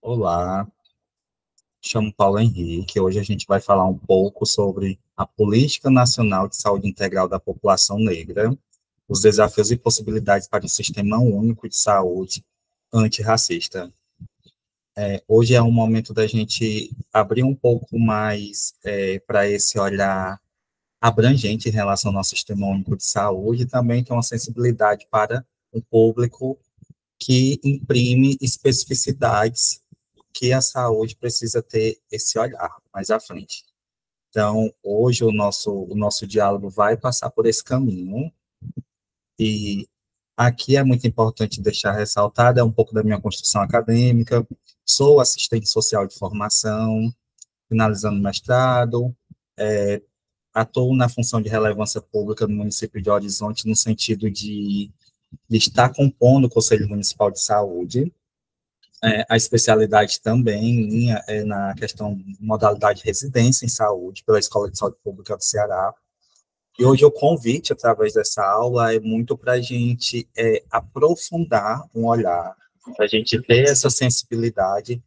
Olá, chamo Paulo Henrique. Hoje a gente vai falar um pouco sobre a Política Nacional de Saúde Integral da População Negra, os desafios e possibilidades para o Sistema Único de Saúde antirracista. Hoje é um momento da gente abrir um pouco mais para esse olhar abrangente em relação ao nosso Sistema Único de Saúde e também ter uma sensibilidade para um público que imprime especificidades que a saúde precisa ter esse olhar mais à frente. Então, hoje o nosso diálogo vai passar por esse caminho, e aqui é muito importante deixar ressaltado, é um pouco da minha construção acadêmica, sou assistente social de formação, finalizando mestrado, atuo na função de relevância pública no município de Horizonte, no sentido de estar compondo o Conselho Municipal de Saúde. A especialidade também minha é na questão de modalidade de residência em saúde pela Escola de Saúde Pública do Ceará. E hoje o convite, através dessa aula, é muito para a gente aprofundar um olhar, para a gente ter essa sensibilidade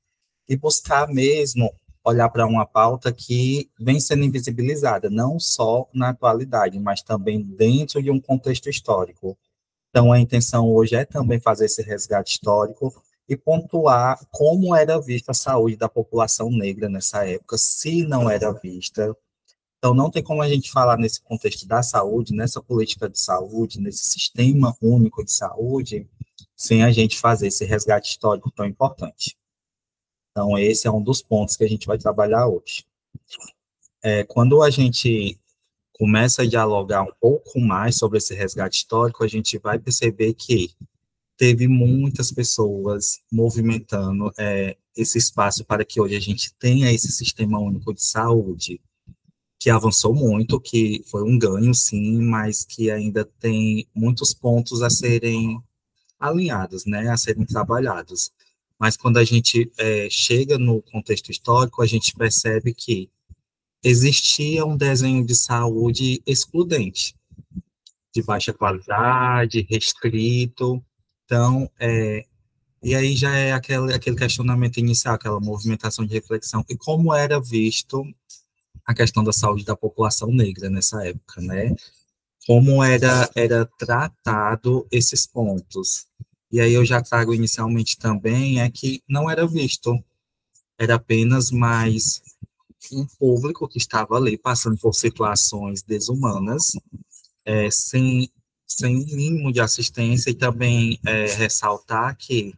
e buscar mesmo olhar para uma pauta que vem sendo invisibilizada, não só na atualidade, mas também dentro de um contexto histórico. Então, a intenção hoje é também fazer esse resgate histórico e pontuar como era vista a saúde da população negra nessa época, se não era vista. Então, não tem como a gente falar nesse contexto da saúde, nessa política de saúde, nesse sistema único de saúde, sem a gente fazer esse resgate histórico tão importante. Então, esse é um dos pontos que a gente vai trabalhar hoje. Quando a gente começa a dialogar um pouco mais sobre esse resgate histórico, a gente vai perceber que teve muitas pessoas movimentando esse espaço para que hoje a gente tenha esse sistema único de saúde, que avançou muito, que foi um ganho, sim, mas que ainda tem muitos pontos a serem alinhados, né, a serem trabalhados. Mas quando a gente chega no contexto histórico, a gente percebe que existia um desenho de saúde excludente, de baixa qualidade, restrito. Então, e aí já é aquele questionamento inicial, aquela movimentação de reflexão, e como era visto a questão da saúde da população negra nessa época, né? Como era tratado esses pontos. E aí eu já trago inicialmente também que não era visto, era apenas mais um público que estava ali passando por situações desumanas, sem, sem mínimo de assistência, e também ressaltar que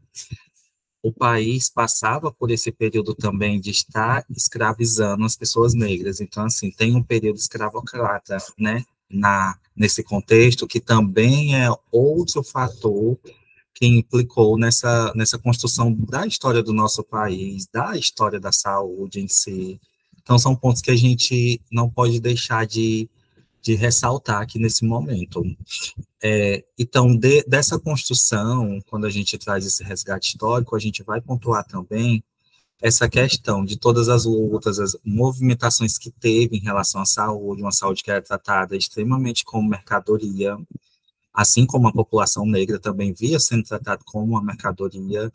o país passava por esse período também de estar escravizando as pessoas negras. Então, assim, tem um período escravocrata, né, nesse contexto, que também é outro fator que implicou nessa construção da história do nosso país, da história da saúde em si. Então, são pontos que a gente não pode deixar de ressaltar aqui nesse momento. Então, dessa construção, quando a gente traz esse resgate histórico, a gente vai pontuar também essa questão de todas as lutas, as movimentações que teve em relação à saúde, uma saúde que era tratada extremamente como mercadoria, assim como a população negra também via sendo tratada como uma mercadoria.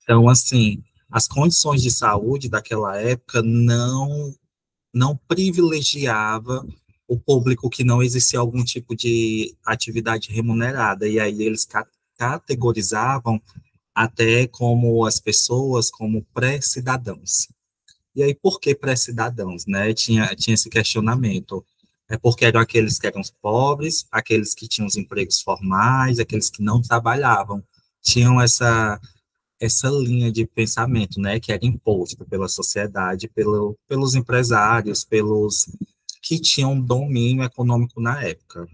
Então, assim, as condições de saúde daquela época não privilegiava o público que não existia algum tipo de atividade remunerada, e aí eles categorizavam até como as pessoas como pré-cidadãos. E aí, por que pré-cidadãos, né? Tinha esse questionamento. É porque eram aqueles que eram pobres, aqueles que tinham os empregos formais, aqueles que não trabalhavam. Tinham essa linha de pensamento, né, que era imposto pela sociedade, pelos empresários, pelos que tinham domínio econômico na época.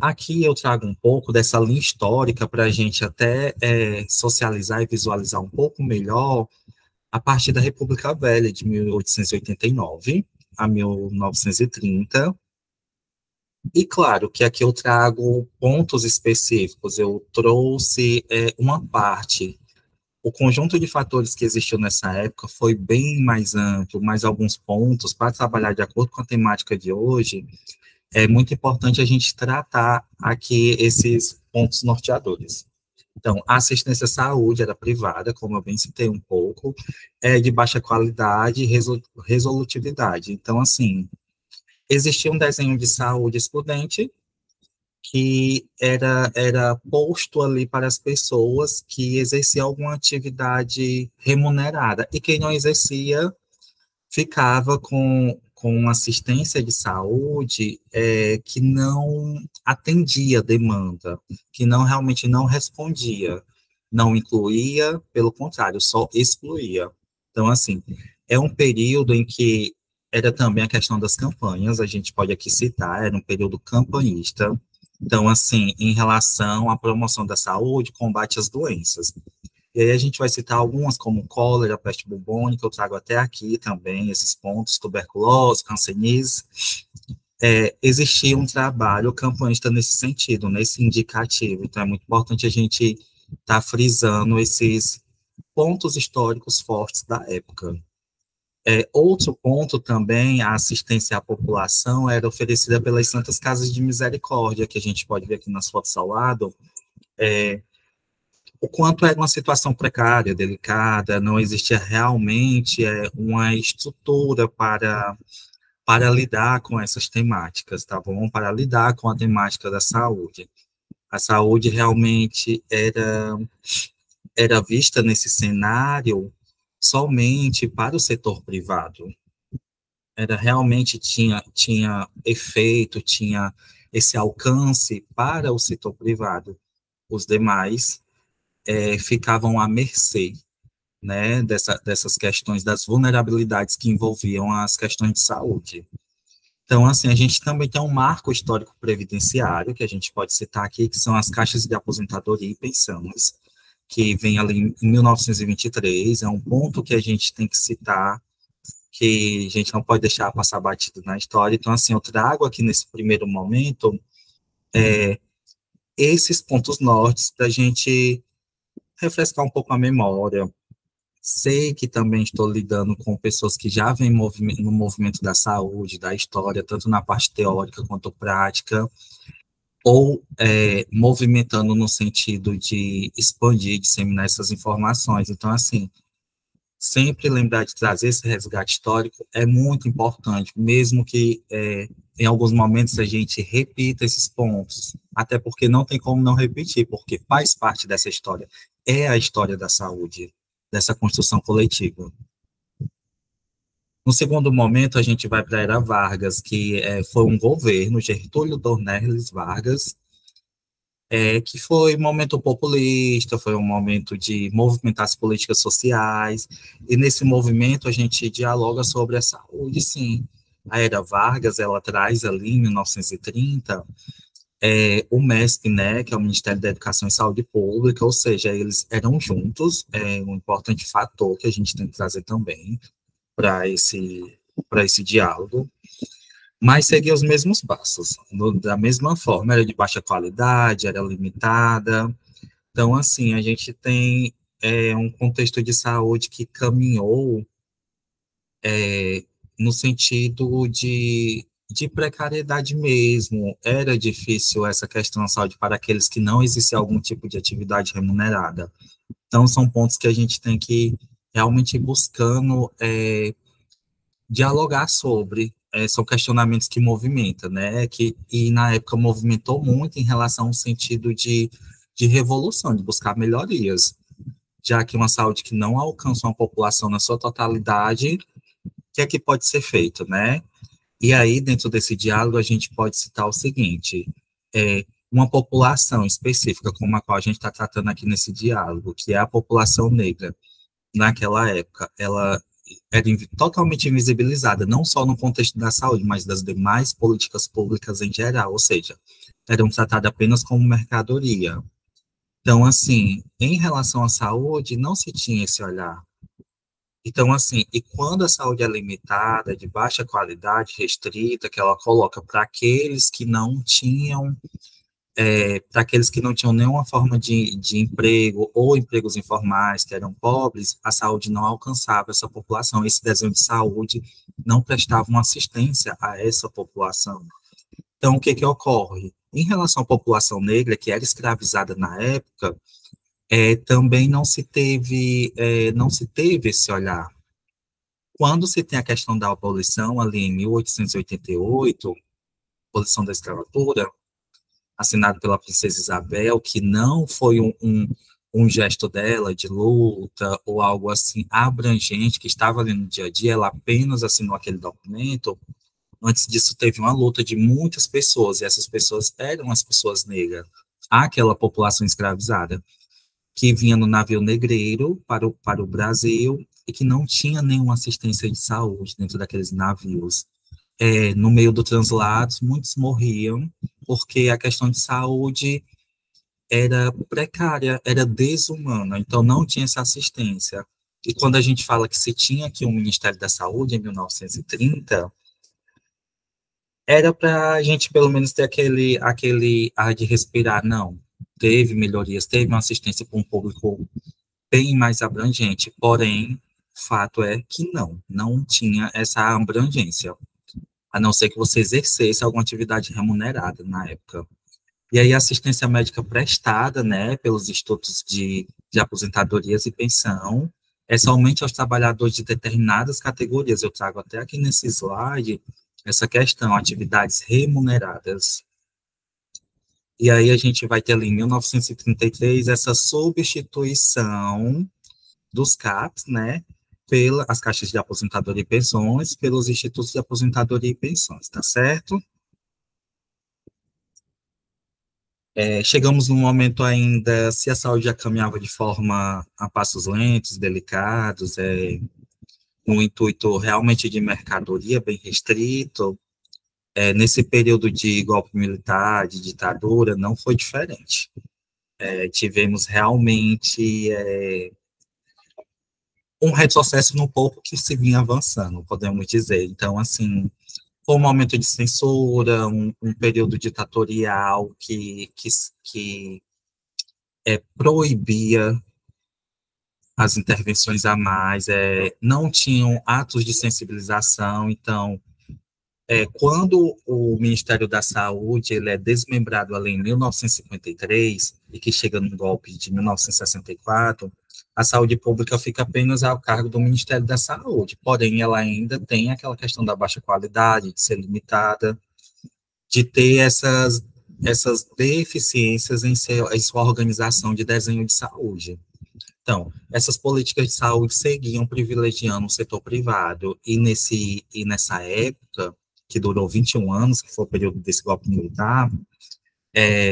Aqui eu trago um pouco dessa linha histórica para a gente até socializar e visualizar um pouco melhor a partir da República Velha, de 1889 a 1930. E claro que aqui eu trago pontos específicos, eu trouxe uma parte. O conjunto de fatores que existiu nessa época foi bem mais amplo, mas alguns pontos, para trabalhar de acordo com a temática de hoje, é muito importante a gente tratar aqui esses pontos norteadores. Então, a assistência à saúde era privada, como eu bem citei um pouco, é de baixa qualidade e resolutividade. Então, assim, existia um desenho de saúde excludente que era posto ali para as pessoas que exerciam alguma atividade remunerada, e quem não exercia ficava com assistência de saúde que não atendia a demanda, que não realmente não respondia, não incluía, pelo contrário, só excluía. Então, assim, é um período em que era também a questão das campanhas, a gente pode aqui citar, era um período campanhista. Então, assim, em relação à promoção da saúde, combate às doenças. E aí a gente vai citar algumas como cólera, peste bubônica, eu trago até aqui também esses pontos, tuberculose, hanseníase. Existia um trabalho campanhista nesse sentido, nesse indicativo, então é muito importante a gente estar frisando esses pontos históricos fortes da época. Outro ponto também, a assistência à população era oferecida pelas Santas Casas de Misericórdia, que a gente pode ver aqui nas fotos ao lado, o quanto era uma situação precária, delicada, não existia realmente uma estrutura para lidar com essas temáticas, tá bom? Para lidar com a temática da saúde. A saúde realmente era vista nesse cenário somente para o setor privado. Era realmente tinha efeito, tinha esse alcance para o setor privado. Os demais ficavam à mercê, né, dessas questões das vulnerabilidades que envolviam as questões de saúde. Então, assim, a gente também tem um marco histórico previdenciário, que a gente pode citar aqui, que são as caixas de aposentadoria e pensões, que vem ali em 1923, é um ponto que a gente tem que citar, que a gente não pode deixar passar batido na história. Então, assim, eu trago aqui nesse primeiro momento esses pontos nortes para a gente refrescar um pouco a memória. Sei que também estou lidando com pessoas que já vêm no movimento da saúde, da história, tanto na parte teórica quanto prática, ou movimentando no sentido de expandir, disseminar essas informações. Então, assim, sempre lembrar de trazer esse resgate histórico é muito importante, mesmo que em alguns momentos a gente repita esses pontos, até porque não tem como não repetir, porque faz parte dessa história, é a história da saúde, dessa construção coletiva. No segundo momento, a gente vai para a Era Vargas, que foi um governo, Getúlio Dornelles Vargas, que foi um momento populista, foi um momento de movimentar as políticas sociais, e nesse movimento a gente dialoga sobre a saúde, sim. A Era Vargas, ela traz ali, em 1930, o MESP, né, que é o Ministério da Educação e Saúde Pública, ou seja, eles eram juntos, um importante fator que a gente tem que trazer também para esse diálogo, mas seguia os mesmos passos, da mesma forma, era de baixa qualidade, era limitada. Então, assim, a gente tem um contexto de saúde que caminhou no sentido de precariedade mesmo. Era difícil essa questão da saúde para aqueles que não existia algum tipo de atividade remunerada. Então, são pontos que a gente tem que realmente ir buscando dialogar sobre, são questionamentos que movimentam, né, e na época movimentou muito em relação ao sentido de revolução, de buscar melhorias, já que uma saúde que não alcança uma população na sua totalidade, o que é que pode ser feito, né? E aí, dentro desse diálogo, a gente pode citar o seguinte, uma população específica, como a qual a gente está tratando aqui nesse diálogo, que é a população negra, naquela época, ela era totalmente invisibilizada, não só no contexto da saúde, mas das demais políticas públicas em geral, ou seja, eram tratadas apenas como mercadoria. Então, assim, em relação à saúde, não se tinha esse olhar. Então, assim, e quando a saúde é limitada, de baixa qualidade, restrita, que ela coloca para aqueles que não tinham para aqueles que não tinham nenhuma forma de emprego ou empregos informais, que eram pobres, a saúde não alcançava essa população. Esse desenho de saúde não prestava uma assistência a essa população. Então, o que ocorre? Em relação à população negra, que era escravizada na época, Também não se teve esse olhar. Quando se tem a questão da abolição, ali em 1888, abolição da escravatura, assinado pela princesa Isabel, que não foi um gesto dela de luta ou algo assim abrangente, que estava ali no dia a dia, ela apenas assinou aquele documento. Antes disso, teve uma luta de muitas pessoas, e essas pessoas eram as pessoas negras, aquela população escravizada, que vinha no navio negreiro para o Brasil e que não tinha nenhuma assistência de saúde dentro daqueles navios. No meio do translado, muitos morriam, porque a questão de saúde era precária, era desumana, então não tinha essa assistência. E quando a gente fala que se tinha aqui um Ministério da Saúde em 1930, era para a gente pelo menos ter aquele ar de respirar, não. Teve melhorias, teve uma assistência para um público bem mais abrangente, porém, fato é que não tinha essa abrangência, a não ser que você exercesse alguma atividade remunerada na época. E aí, a assistência médica prestada, né, pelos institutos de aposentadorias e pensão, é somente aos trabalhadores de determinadas categorias. Eu trago até aqui nesse slide essa questão, atividades remuneradas. E aí a gente vai ter ali em 1933 essa substituição dos CAPs, né, pelas caixas de aposentadoria e pensões, pelos institutos de aposentadoria e pensões, tá certo? Chegamos num momento ainda, se a saúde já caminhava de forma a passos lentos, delicados, no intuito realmente de mercadoria bem restrito, nesse período de golpe militar, de ditadura, não foi diferente. Tivemos realmente um retrocesso no pouco que se vinha avançando, podemos dizer. Então, assim, foi um momento de censura, um período ditatorial que proibia as intervenções a mais, não tinham atos de sensibilização, então, quando o Ministério da Saúde ele é desmembrado ali em 1953, e que chega no golpe de 1964, a saúde pública fica apenas ao cargo do Ministério da Saúde, porém ela ainda tem aquela questão da baixa qualidade, de ser limitada, de ter essas deficiências em sua organização de desenho de saúde. Então, essas políticas de saúde seguiam privilegiando o setor privado, e nessa época, que durou 21 anos, que foi o período desse golpe militar,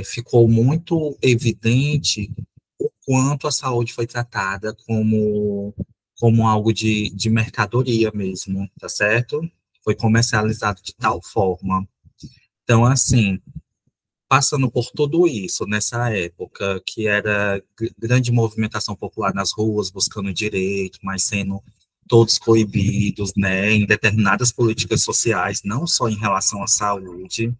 ficou muito evidente o quanto a saúde foi tratada como algo de mercadoria mesmo, tá certo? Foi comercializado de tal forma. Então, assim, passando por tudo isso nessa época, que era grande movimentação popular nas ruas, buscando direito, mas sendo todos coibidos, né, em determinadas políticas sociais, não só em relação à saúde,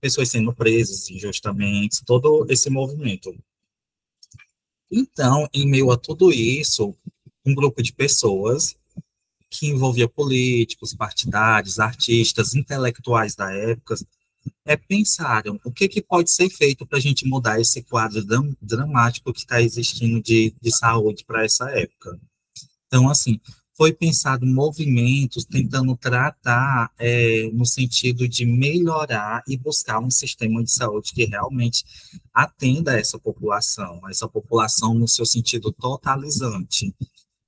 pessoas sendo presas injustamente, todo esse movimento. Então, em meio a tudo isso, um grupo de pessoas que envolvia políticos, partidários, artistas, intelectuais da época, pensaram o que pode ser feito para a gente mudar esse quadro dramático que está existindo de saúde para essa época. Então, assim, foi pensado movimentos tentando tratar no sentido de melhorar e buscar um sistema de saúde que realmente atenda essa população no seu sentido totalizante,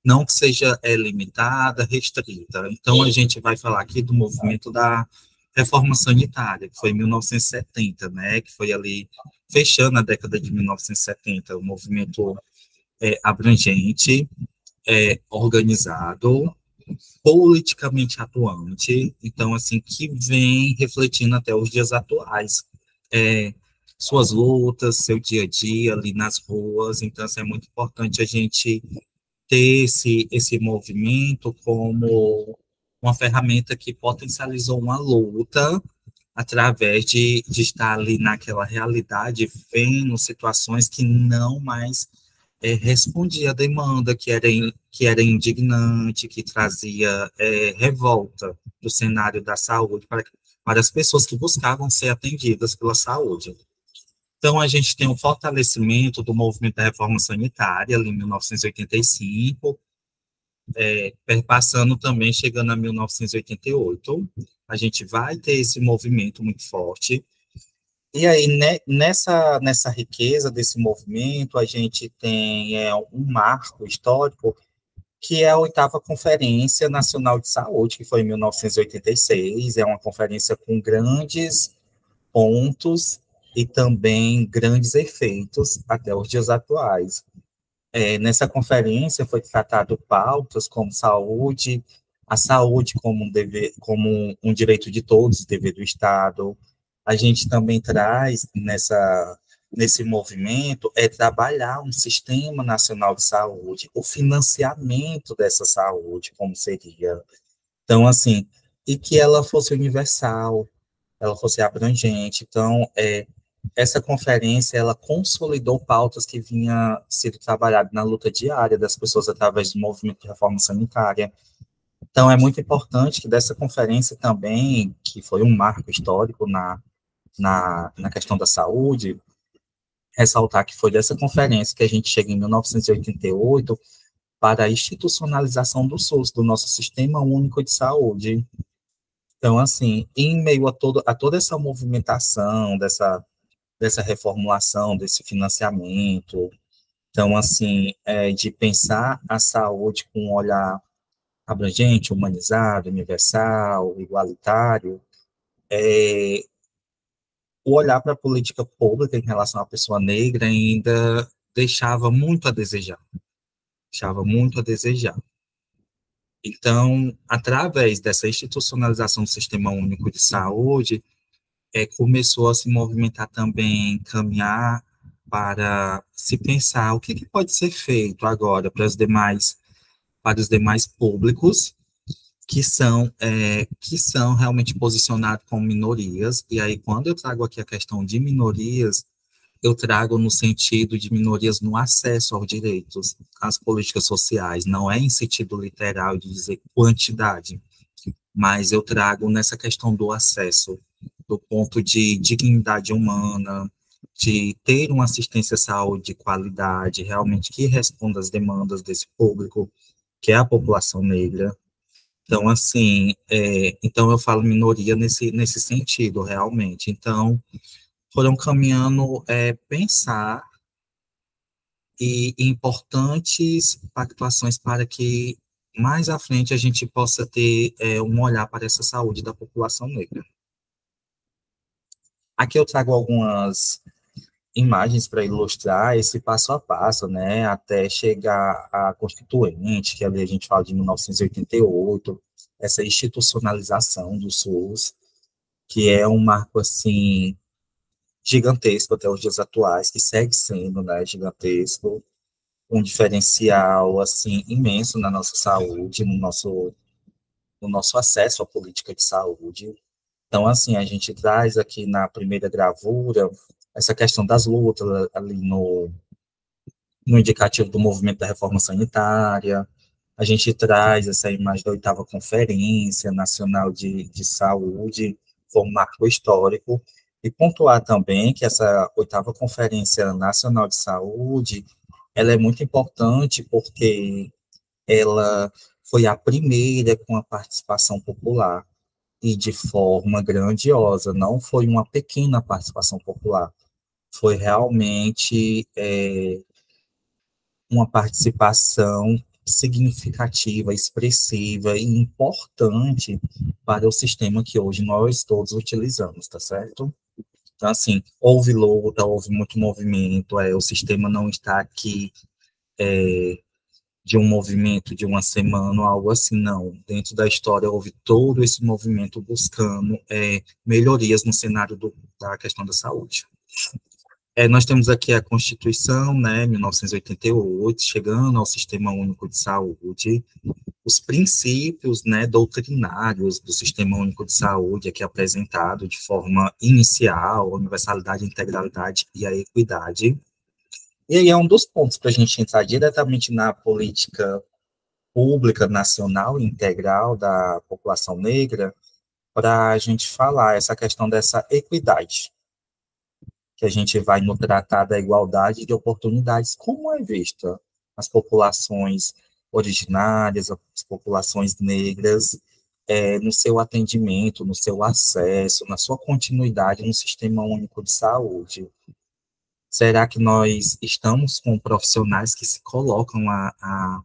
não que seja limitada, restrita. Então, a gente vai falar aqui do movimento da reforma sanitária, que foi em 1970, né, que foi ali, fechando a década de 1970, um movimento abrangente, organizado, politicamente atuante, então, assim, que vem refletindo até os dias atuais, é, suas lutas, seu dia a dia ali nas ruas, então, assim, é muito importante a gente ter esse movimento como uma ferramenta que potencializou uma luta através de estar ali naquela realidade, vendo situações que não mais respondia à demanda, que era indignante, que trazia revolta do cenário da saúde para as pessoas que buscavam ser atendidas pela saúde. Então, a gente tem o fortalecimento do movimento da reforma sanitária, ali em 1985, perpassando também, chegando a 1988. A gente vai ter esse movimento muito forte. E aí, né, nessa riqueza desse movimento, a gente tem um marco histórico, que é a oitava Conferência Nacional de Saúde, que foi em 1986. É uma conferência com grandes pontos e também grandes efeitos até os dias atuais. Nessa conferência foi tratado pautas como saúde, a saúde como um dever, como um direito de todos, dever do Estado. A gente também traz nesse movimento trabalhar um sistema nacional de saúde, o financiamento dessa saúde, como seria. Então, assim, e que ela fosse universal, ela fosse abrangente. Então, essa conferência, ela consolidou pautas que vinha sendo trabalhado na luta diária das pessoas através do movimento de reforma sanitária. Então, é muito importante que dessa conferência também, que foi um marco histórico na questão da saúde, ressaltar que foi dessa conferência que a gente chega em 1988 para a institucionalização do SUS, do nosso Sistema Único de Saúde. Então, assim, em meio a toda essa movimentação, dessa reformulação, desse financiamento, então, assim, de pensar a saúde com um olhar abrangente, humanizado, universal, igualitário, o olhar para a política pública em relação à pessoa negra ainda deixava muito a desejar, deixava muito a desejar. Então, através dessa institucionalização do Sistema Único de Saúde, começou a se movimentar também, caminhar para se pensar o que pode ser feito agora para os demais públicos que são realmente posicionados como minorias. E aí, quando eu trago aqui a questão de minorias, eu trago no sentido de minorias no acesso aos direitos, às políticas sociais, não é em sentido literal de dizer quantidade, mas eu trago nessa questão do acesso, do ponto de dignidade humana, de ter uma assistência à saúde de qualidade, realmente que responda às demandas desse público, que é a população negra. Então, assim, então eu falo minoria nesse sentido, realmente. Então, foram caminhando pensar e importantes pactuações para que mais à frente a gente possa ter um olhar para essa saúde da população negra. Aqui eu trago algumas imagens para ilustrar esse passo a passo, né, até chegar à Constituinte, que ali a gente fala de 1988, essa institucionalização do SUS, que é um marco, assim, gigantesco até os dias atuais, que segue sendo, né, gigantesco, um diferencial, assim, imenso na nossa saúde, no nosso acesso à política de saúde. Então, assim, a gente traz aqui na primeira gravura essa questão das lutas ali no indicativo do movimento da reforma sanitária. A gente traz essa imagem da oitava Conferência Nacional de Saúde, como marco histórico, e pontuar também que essa oitava Conferência Nacional de Saúde, ela é muito importante porque ela foi a primeira com a participação popular e de forma grandiosa, não foi uma pequena participação popular, foi realmente uma participação significativa, expressiva e importante para o sistema que hoje nós todos utilizamos, tá certo? Então, assim, houve luta, houve muito movimento, o sistema não está aqui de um movimento de uma semana ou algo assim, não. Dentro da história houve todo esse movimento buscando melhorias no cenário da questão da saúde. Nós temos aqui a Constituição, né, 1988, chegando ao Sistema Único de Saúde, os princípios, né, doutrinários do Sistema Único de Saúde, aqui apresentado de forma inicial, a universalidade, a integralidade e a equidade. E aí é um dos pontos para a gente entrar diretamente na política pública nacional e integral da população negra, para a gente falar essa questão dessa equidade, que a gente vai no tratar da igualdade de oportunidades, como é vista as populações originárias, as populações negras, no seu atendimento, no seu acesso, na sua continuidade no Sistema Único de Saúde. Será que nós estamos com profissionais que se colocam a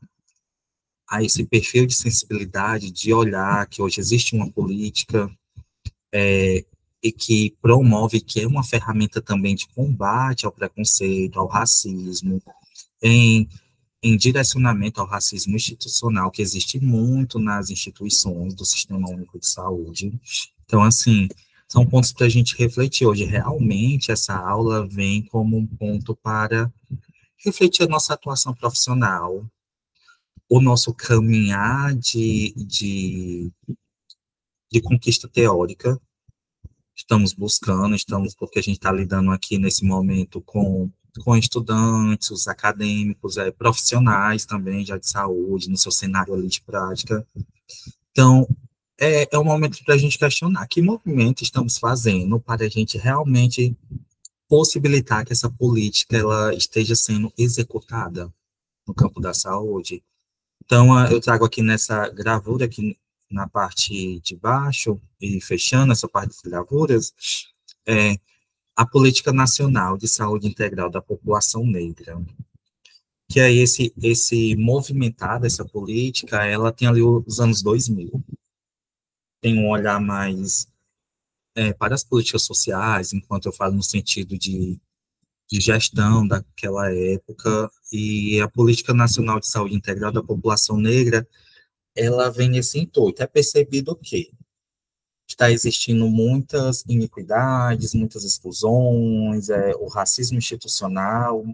esse perfil de sensibilidade, de olhar que hoje existe uma política e que promove, que é uma ferramenta também de combate ao preconceito, ao racismo, em, em direcionamento ao racismo institucional, que existe muito nas instituições do Sistema Único de Saúde. Então, assim, são pontos para a gente refletir hoje. Realmente, essa aula vem como um ponto para refletir a nossa atuação profissional, o nosso caminhar de conquista teórica. Estamos porque a gente está lidando aqui nesse momento com estudantes, os acadêmicos, profissionais também já de saúde, no seu cenário ali de prática. Então, é um momento para a gente questionar que movimento estamos fazendo para a gente realmente possibilitar que essa política ela esteja sendo executada no campo da saúde. Então, eu trago aqui nessa gravura, aqui na parte de baixo, e fechando essa parte das gravuras, a Política Nacional de Saúde Integral da População Negra. Que é esse movimentar dessa política, ela tem ali os anos 2000, tem um olhar mais para as políticas sociais, enquanto eu falo no sentido de gestão daquela época, e a Política Nacional de Saúde Integral da População Negra, ela vem nesse intuito. É percebido que está existindo muitas iniquidades, muitas exclusões, o racismo institucional,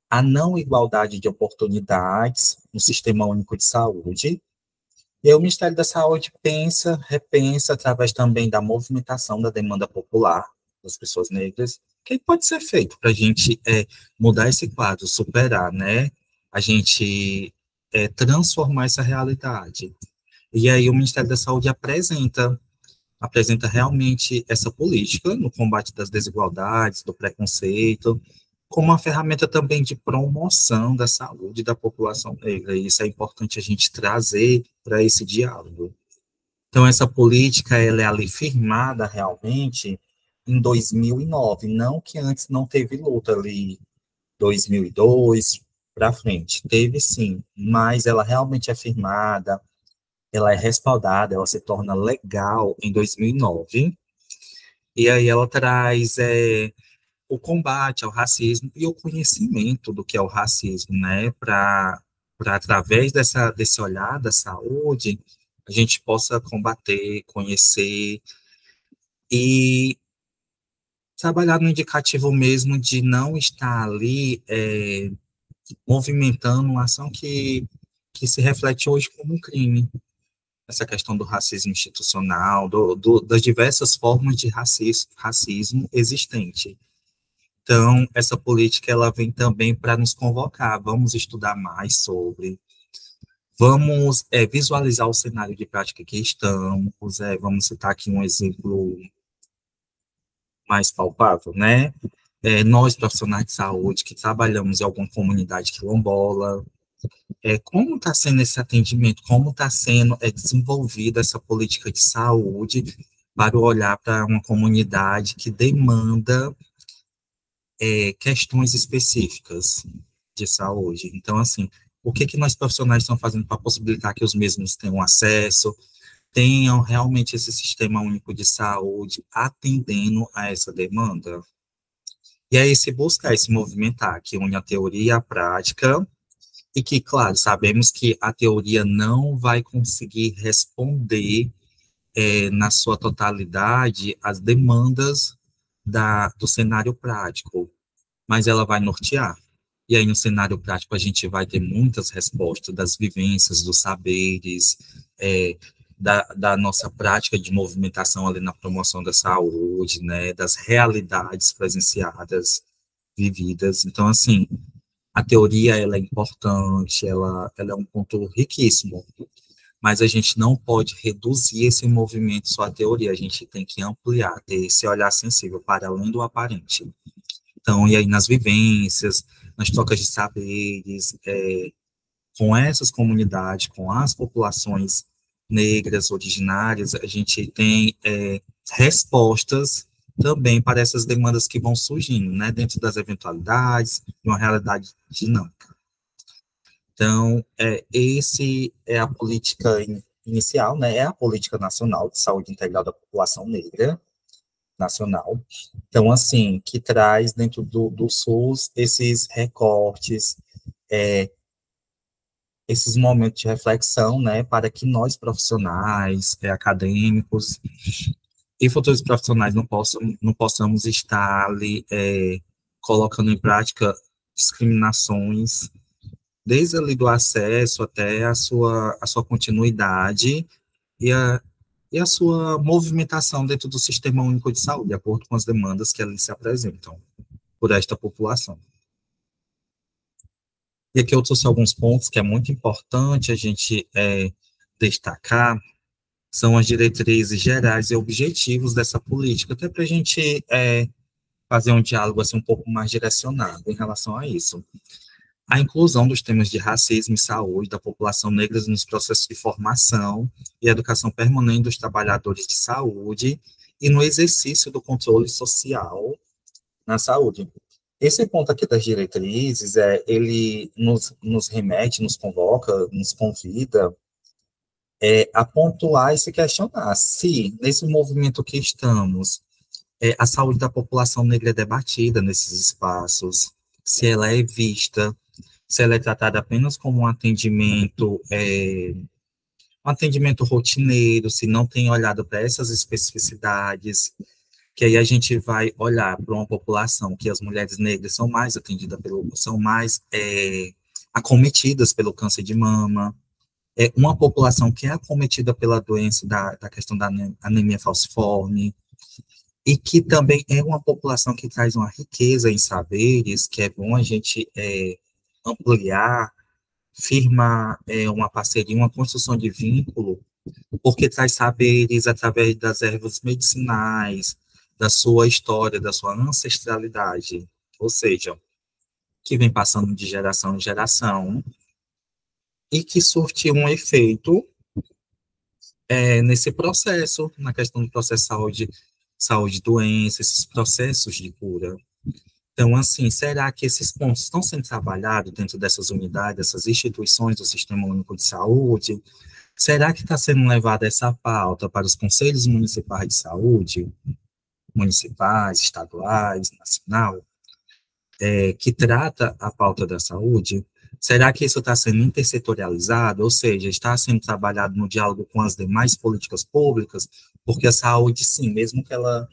a não igualdade de oportunidades no Sistema Único de Saúde. E aí o Ministério da Saúde repensa, através também da movimentação da demanda popular das pessoas negras, o que pode ser feito para a gente mudar esse quadro, superar, né? A gente transformar essa realidade. E aí o Ministério da Saúde apresenta realmente essa política no combate das desigualdades, do preconceito, como uma ferramenta também de promoção da saúde da população negra, e isso é importante a gente trazer para esse diálogo. Então, essa política, ela é ali firmada realmente em 2009, não que antes não teve luta ali, 2002 para frente, teve sim, mas ela realmente é firmada, ela é respaldada, ela se torna legal em 2009, e aí ela traz o combate ao racismo e o conhecimento do que é o racismo, né, para através desse olhar da saúde, a gente possa combater, conhecer e trabalhar no indicativo mesmo de não estar ali movimentando uma ação que se reflete hoje como um crime. Essa questão do racismo institucional, das diversas formas de racismo existente. Então, essa política ela vem também para nos convocar, vamos estudar mais sobre, vamos visualizar o cenário de prática que estamos, vamos citar aqui um exemplo mais palpável, né? Nós, profissionais de saúde, que trabalhamos em alguma comunidade quilombola, como está sendo esse atendimento, como está sendo desenvolvida essa política de saúde para olhar para uma comunidade que demanda questões específicas de saúde. Então, assim, o que nós profissionais estamos fazendo para possibilitar que os mesmos tenham acesso, tenham realmente esse sistema único de saúde atendendo a essa demanda? E aí se buscar, se movimentar, que une a teoria e a prática, e que, claro, sabemos que a teoria não vai conseguir responder na sua totalidade as demandas do cenário prático, mas ela vai nortear. E aí, no cenário prático, a gente vai ter muitas respostas das vivências, dos saberes, da nossa prática de movimentação ali na promoção da saúde, né, das realidades presenciadas, vividas. Então, assim, a teoria, ela é importante, ela é um ponto riquíssimo, mas a gente não pode reduzir esse movimento só à teoria, a gente tem que ampliar, ter esse olhar sensível para além do aparente. Então, e aí nas vivências, nas trocas de saberes, com essas comunidades, com as populações negras originárias, a gente tem respostas também para essas demandas que vão surgindo, né, dentro das eventualidades, de uma realidade dinâmica. Então, esse é a política inicial, né, é a política nacional de saúde integral da população negra nacional. Então, assim, que traz dentro do SUS esses recortes, esses momentos de reflexão, né, para que nós profissionais, acadêmicos e futuros profissionais não possamos estar ali colocando em prática discriminações, desde ali do acesso até a sua continuidade e a sua movimentação dentro do Sistema Único de Saúde, de acordo com as demandas que ali se apresentam por esta população. E aqui eu trouxe alguns pontos que é muito importante a gente destacar, são as diretrizes gerais e objetivos dessa política, até para a gente fazer um diálogo assim, um pouco mais direcionado em relação a isso. A inclusão dos temas de racismo e saúde da população negra nos processos de formação e educação permanente dos trabalhadores de saúde e no exercício do controle social na saúde. Esse ponto aqui das diretrizes, ele nos remete, nos convoca, nos convida a pontuar e se questionar se, nesse movimento que estamos, a saúde da população negra é debatida nesses espaços, se ela é vista, se ela é tratada apenas como um atendimento rotineiro, se não tem olhado para essas especificidades, que aí a gente vai olhar para uma população que as mulheres negras são mais atendidas são mais acometidas pelo câncer de mama, uma população que é acometida pela doença da questão da anemia falciforme, e que também é uma população que traz uma riqueza em saberes, que é bom a gente ampliar, firmar uma parceria, uma construção de vínculo, porque traz saberes através das ervas medicinais, da sua história, da sua ancestralidade, ou seja, que vem passando de geração em geração, e que surte um efeito nesse processo, na questão do processo de saúde, doença, esses processos de cura. Então, assim, será que esses pontos estão sendo trabalhados dentro dessas unidades, dessas instituições do Sistema Único de Saúde? Será que está sendo levada essa pauta para os conselhos municipais de saúde, municipais, estaduais, nacional, que trata a pauta da saúde? Será que isso está sendo intersetorializado, ou seja, está sendo trabalhado no diálogo com as demais políticas públicas? Porque a saúde, sim, mesmo que ela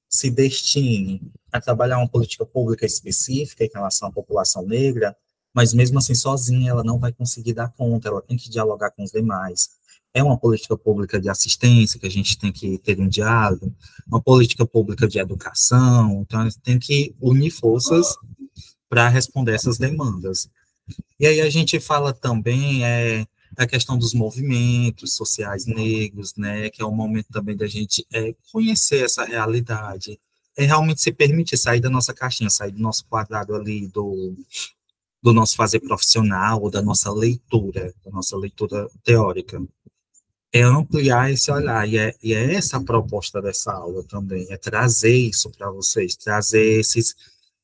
se destine a trabalhar uma política pública específica em relação à população negra, mas mesmo assim, sozinha, ela não vai conseguir dar conta, ela tem que dialogar com os demais. É uma política pública de assistência, que a gente tem que ter um diálogo, uma política pública de educação, então, a gente tem que unir forças para responder essas demandas. E aí a gente fala também a questão dos movimentos sociais negros, né, que é um momento também da gente conhecer essa realidade, realmente se permitir sair da nossa caixinha, sair do nosso quadrado ali, do nosso fazer profissional, ou da nossa leitura teórica. É ampliar esse olhar, e é essa a proposta dessa aula também, é trazer isso para vocês, trazer esses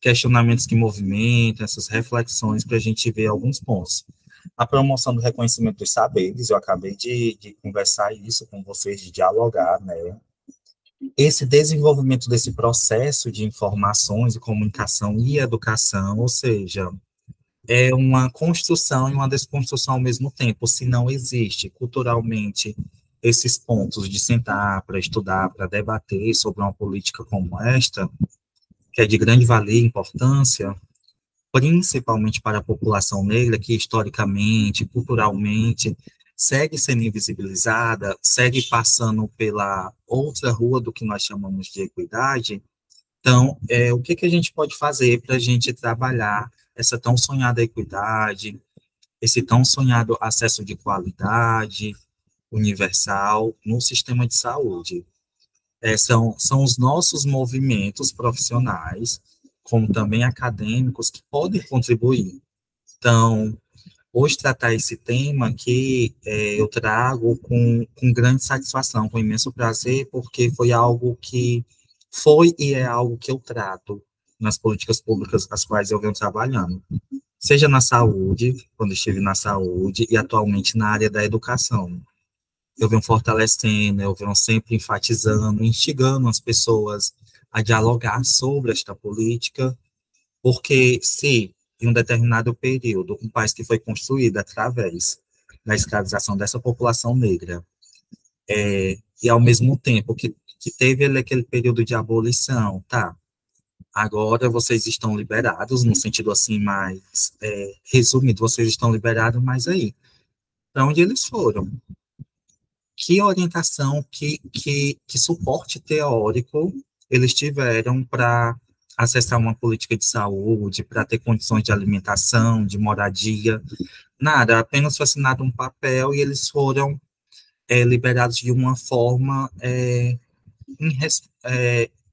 questionamentos que movimentam, essas reflexões para a gente ver alguns pontos. A promoção do reconhecimento dos saberes, eu acabei de conversar isso com vocês, de dialogar, né? Esse desenvolvimento desse processo de informações e comunicação e educação, ou seja, é uma construção e uma desconstrução ao mesmo tempo, se não existe culturalmente esses pontos de sentar para estudar, para debater sobre uma política como esta, que é de grande valia e importância, principalmente para a população negra, que historicamente, culturalmente, segue sendo invisibilizada, segue passando pela outra rua do que nós chamamos de equidade. Então, o que a gente pode fazer para a gente trabalhar essa tão sonhada equidade, esse tão sonhado acesso de qualidade, universal no sistema de saúde. São os nossos movimentos profissionais, como também acadêmicos, que podem contribuir. Então, hoje tratar esse tema que eu trago com grande satisfação, com imenso prazer, porque foi algo que foi e é algo que eu trato nas políticas públicas as quais eu venho trabalhando, seja na saúde, quando estive na saúde, e atualmente na área da educação. Eu venho fortalecendo, eu venho sempre enfatizando, instigando as pessoas a dialogar sobre esta política, porque se em um determinado período, um país que foi construído através da escravização dessa população negra, e ao mesmo tempo que teve aquele período de abolição, tá? Agora vocês estão liberados, no sentido assim mais resumido, vocês estão liberados, mas aí, para onde eles foram? Que orientação, que suporte teórico eles tiveram para acessar uma política de saúde, para ter condições de alimentação, de moradia? Nada, apenas foi assinado um papel e eles foram liberados de uma forma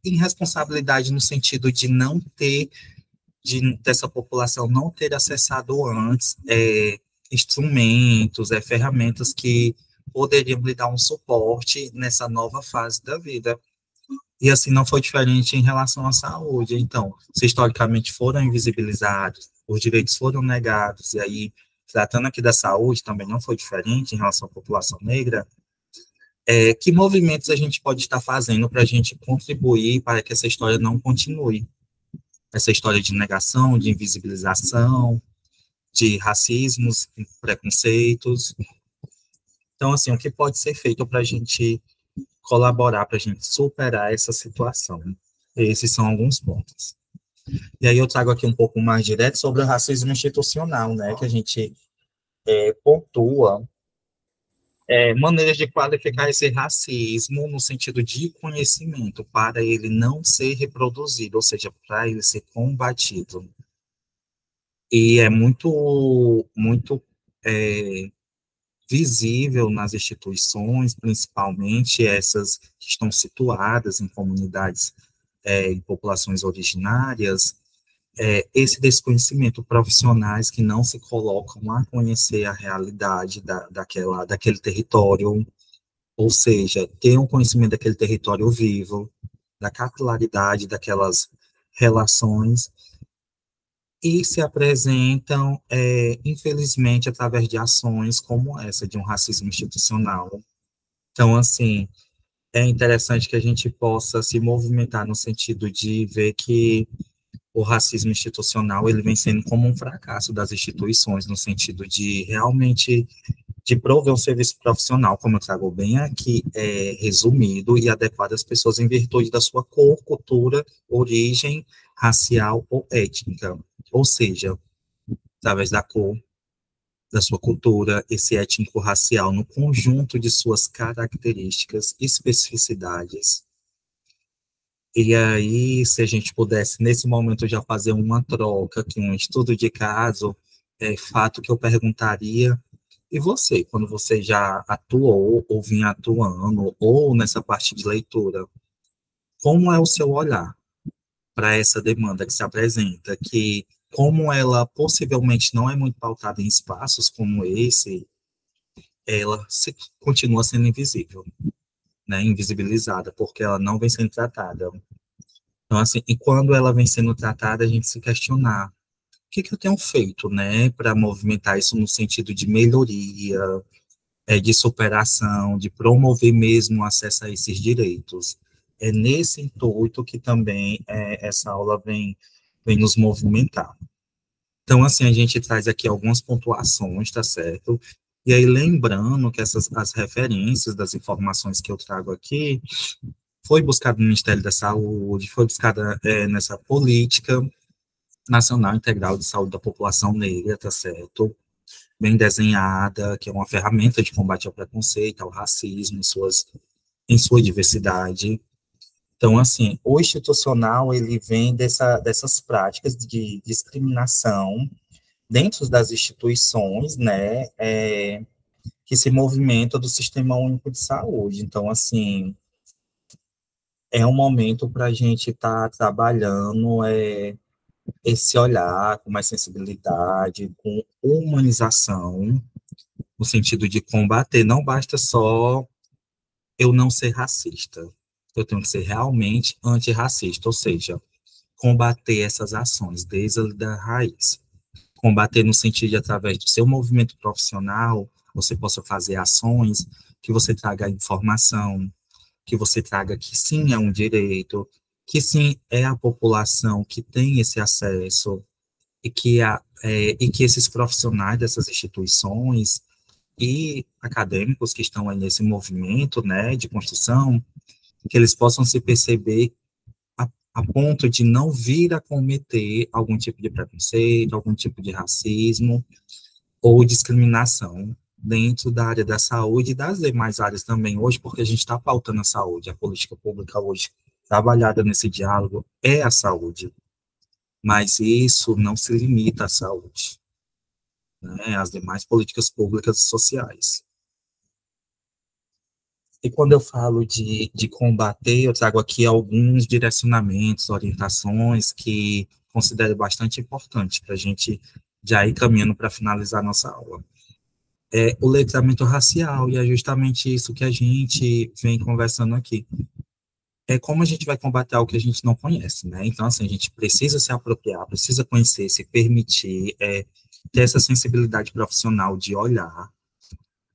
irresponsabilidade no sentido de não ter, dessa população não ter acessado antes instrumentos, ferramentas que poderiam lhe dar um suporte nessa nova fase da vida. E assim não foi diferente em relação à saúde. Então, se historicamente foram invisibilizados, os direitos foram negados, e aí, tratando aqui da saúde, também não foi diferente em relação à população negra, que movimentos a gente pode estar fazendo para a gente contribuir para que essa história não continue? Essa história de negação, de invisibilização, de racismos, preconceitos. Então, assim, o que pode ser feito para a gente colaborar, para a gente superar essa situação? Esses são alguns pontos. E aí eu trago aqui um pouco mais direto sobre o racismo institucional, né, que a gente pontua maneiras de qualificar esse racismo no sentido de conhecimento, para ele não ser reproduzido, ou seja, para ele ser combatido. E é muito visível nas instituições, principalmente essas que estão situadas em comunidades, em populações originárias, esse desconhecimento, profissionais que não se colocam a conhecer a realidade daquele território, ou seja, ter um conhecimento daquele território vivo, da capilaridade daquelas relações, e se apresentam, infelizmente, através de ações como essa, de um racismo institucional. Então, assim, é interessante que a gente possa se movimentar no sentido de ver que o racismo institucional ele vem sendo como um fracasso das instituições, no sentido de realmente de prover um serviço profissional, como eu trago bem aqui, resumido e adequado às pessoas em virtude da sua cor, cultura, origem racial ou étnica. Ou seja, através da cor, da sua cultura, esse étnico-racial, no conjunto de suas características, especificidades. E aí, se a gente pudesse, nesse momento, já fazer uma troca, aqui, um estudo de caso, fato que eu perguntaria, e você, quando você já atuou, ou vinha atuando, ou nessa parte de leitura, como é o seu olhar para essa demanda que se apresenta, que como ela possivelmente não é muito pautada em espaços como esse, continua sendo invisível, né, invisibilizada, porque ela não vem sendo tratada. Então, assim, e quando ela vem sendo tratada, a gente se questionar, o que eu tenho feito, né, para movimentar isso no sentido de melhoria, de superação, de promover mesmo o acesso a esses direitos. É nesse intuito que também essa aula vem nos movimentar. Então, assim, a gente traz aqui algumas pontuações, tá certo? E aí, lembrando que as referências das informações que eu trago aqui foi buscado no Ministério da Saúde, foi buscada nessa política nacional integral de saúde da população negra, tá certo? Bem desenhada, que é uma ferramenta de combate ao preconceito, ao racismo, em sua diversidade. Então, assim, o institucional, ele vem dessas práticas de discriminação dentro das instituições, né, que se movimenta do Sistema Único de Saúde. Então, assim, é um momento para a gente estar trabalhando esse olhar com mais sensibilidade, com humanização, no sentido de combater. Não basta só eu não ser racista, eu tenho que ser realmente antirracista, ou seja, combater essas ações desde a raiz. Combater no sentido de, através do seu movimento profissional, você possa fazer ações que você traga informação, que você traga que sim é um direito, que sim é a população que tem esse acesso, e que esses profissionais dessas instituições e acadêmicos que estão aí nesse movimento, né, de construção, que eles possam se perceber a ponto de não vir a cometer algum tipo de preconceito, algum tipo de racismo ou discriminação dentro da área da saúde e das demais áreas também hoje, porque a gente está pautando a saúde, a política pública hoje trabalhada nesse diálogo é a saúde, mas isso não se limita à saúde, né, às demais políticas públicas e sociais. E quando eu falo de combater, eu trago aqui alguns direcionamentos, orientações que considero bastante importantes para a gente já ir caminhando para finalizar nossa aula. É o letramento racial, e é justamente isso que a gente vem conversando aqui. É como a gente vai combater algo que a gente não conhece, né? Então, assim, a gente precisa se apropriar, precisa conhecer, se permitir, ter essa sensibilidade profissional de olhar.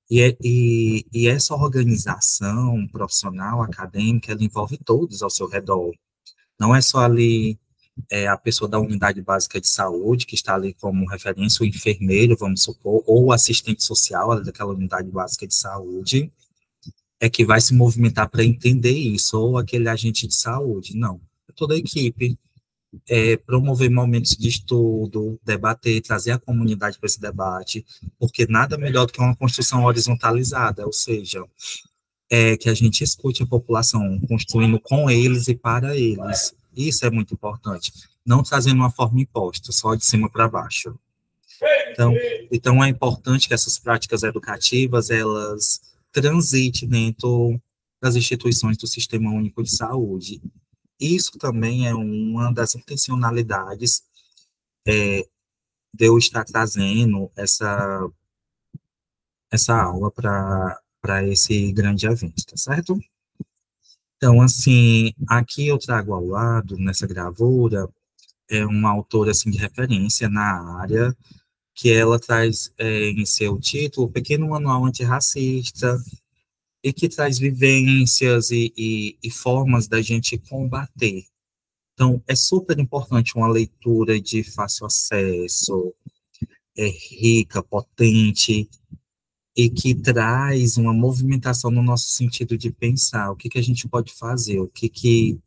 E essa organização profissional, acadêmica, ela envolve todos ao seu redor. Não é só ali a pessoa da unidade básica de saúde, que está ali como referência, o enfermeiro, vamos supor, ou o assistente social ali daquela unidade básica de saúde, é que vai se movimentar para entender isso, ou aquele agente de saúde. Não, é toda a equipe. Promover momentos de estudo, debater, trazer a comunidade para esse debate, porque nada melhor do que uma construção horizontalizada, ou seja, que a gente escute a população, construindo com eles e para eles. Isso é muito importante. Não trazendo uma forma imposta, só de cima para baixo. Então, então é importante que essas práticas educativas, elas transitem dentro das instituições do Sistema Único de Saúde. Isso também é uma das intencionalidades de eu estar trazendo essa aula para esse grande evento, tá certo? Então, assim, aqui eu trago ao lado, nessa gravura, uma autora, assim, de referência na área, que ela traz em seu título o Pequeno Manual Antirracista, e que traz vivências e formas da gente combater. Então, é super importante uma leitura de fácil acesso, rica, potente, e que traz uma movimentação no nosso sentido de pensar o que que a gente pode fazer, o que que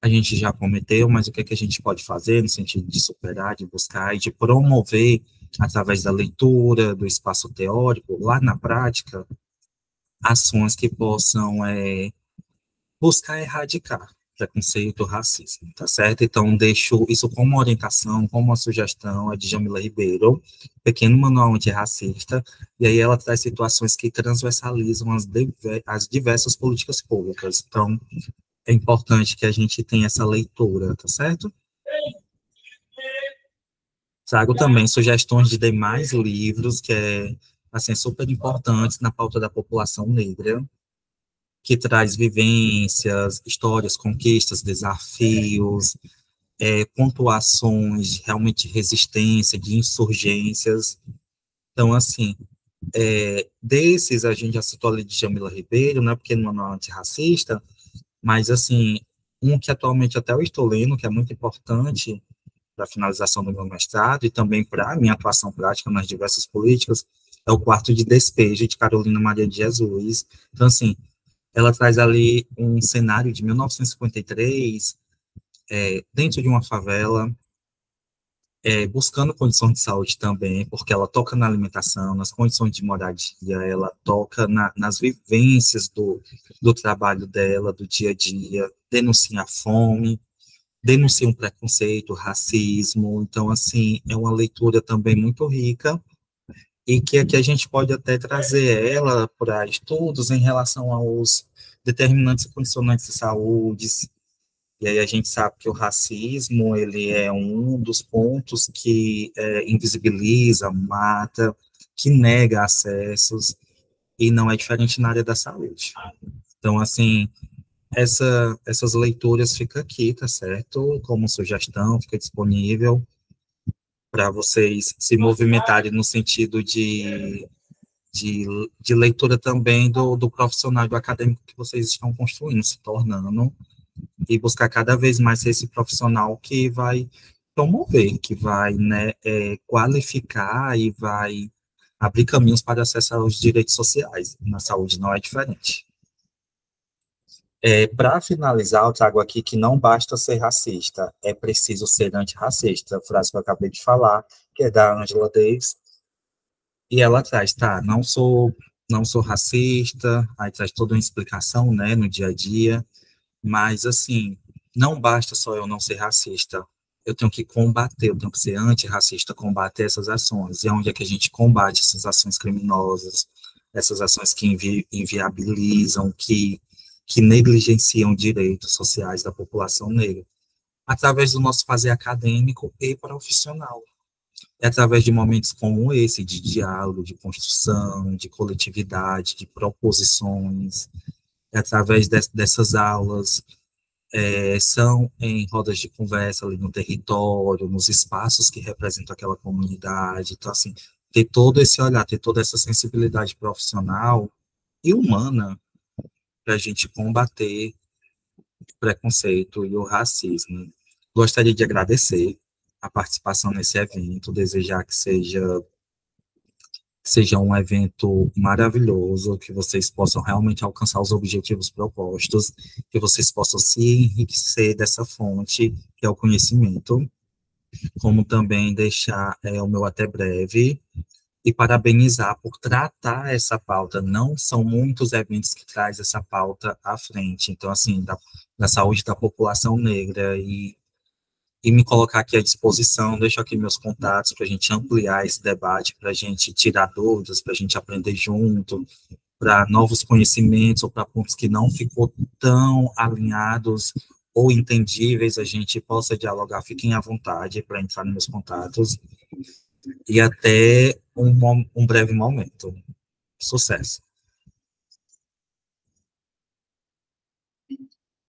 a gente já cometeu, mas o que que a gente pode fazer no sentido de superar, de buscar e de promover, através da leitura, do espaço teórico, lá na prática, ações que possam buscar erradicar preconceito, racismo, tá certo? Então, deixo isso como orientação, como uma sugestão, é de Jamila Ribeiro, Pequeno Manual Antirracista, e aí ela traz situações que transversalizam as diversas políticas públicas. Então, é importante que a gente tenha essa leitura, tá certo? Trago também sugestões de demais livros que assim, super importantes na pauta da população negra, que traz vivências, histórias, conquistas, desafios, pontuações realmente de resistência, de insurgências. Então, assim, desses a gente já citou ali de Jamila Ribeiro, né, porque não é antirracista, mas, assim, um que atualmente até eu estou lendo, que é muito importante para a finalização do meu mestrado e também para a minha atuação prática nas diversas políticas, é o Quarto de Despejo, de Carolina Maria de Jesus. Então, assim, ela traz ali um cenário de 1953, dentro de uma favela, buscando condições de saúde também, porque ela toca na alimentação, nas condições de moradia, ela toca nas vivências do trabalho dela, do dia a dia, denuncia a fome, denuncia um preconceito, racismo. Então, assim, é uma leitura também muito rica e que aqui a gente pode até trazer ela para estudos em relação aos determinantes e condicionantes de saúde, e aí a gente sabe que o racismo, ele é um dos pontos que invisibiliza, mata, que nega acessos, e não é diferente na área da saúde. Então, assim, essas leituras ficam aqui, tá certo? Como sugestão, fica disponível para vocês se movimentarem no sentido de, de leitura também do profissional, do acadêmico que vocês estão construindo, se tornando, e buscar cada vez mais ser esse profissional que vai promover, que vai, né, qualificar e vai abrir caminhos para acessar os direitos sociais. Na saúde não é diferente. Para finalizar, eu trago aqui que não basta ser racista, é preciso ser antirracista, frase que eu acabei de falar, que é da Angela Davis, e ela traz, tá, não sou racista, aí traz toda uma explicação, né, no dia a dia, mas, assim, não basta só eu não ser racista, eu tenho que combater, eu tenho que ser antirracista, combater essas ações, e onde é que a gente combate essas ações criminosas, essas ações que inviabilizam, que negligenciam direitos sociais da população negra, através do nosso fazer acadêmico e profissional. É através de momentos como esse, de diálogo, de construção, de coletividade, de proposições, é através dessas aulas, são em rodas de conversa ali no território, nos espaços que representam aquela comunidade. Então, assim, ter todo esse olhar, ter toda essa sensibilidade profissional e humana para a gente combater o preconceito e o racismo. Gostaria de agradecer a participação nesse evento, desejar que seja um evento maravilhoso, que vocês possam realmente alcançar os objetivos propostos, que vocês possam se enriquecer dessa fonte, que é o conhecimento, como também deixar o meu até breve e parabenizar por tratar essa pauta. Não são muitos eventos que traz essa pauta à frente, então, assim, da saúde da população negra e me colocar aqui à disposição, deixo aqui meus contatos para a gente ampliar esse debate, para a gente tirar dúvidas, para a gente aprender junto, para novos conhecimentos ou para pontos que não ficou tão alinhados ou entendíveis, a gente possa dialogar. Fiquem à vontade para entrar nos meus contatos e até um breve momento. Sucesso!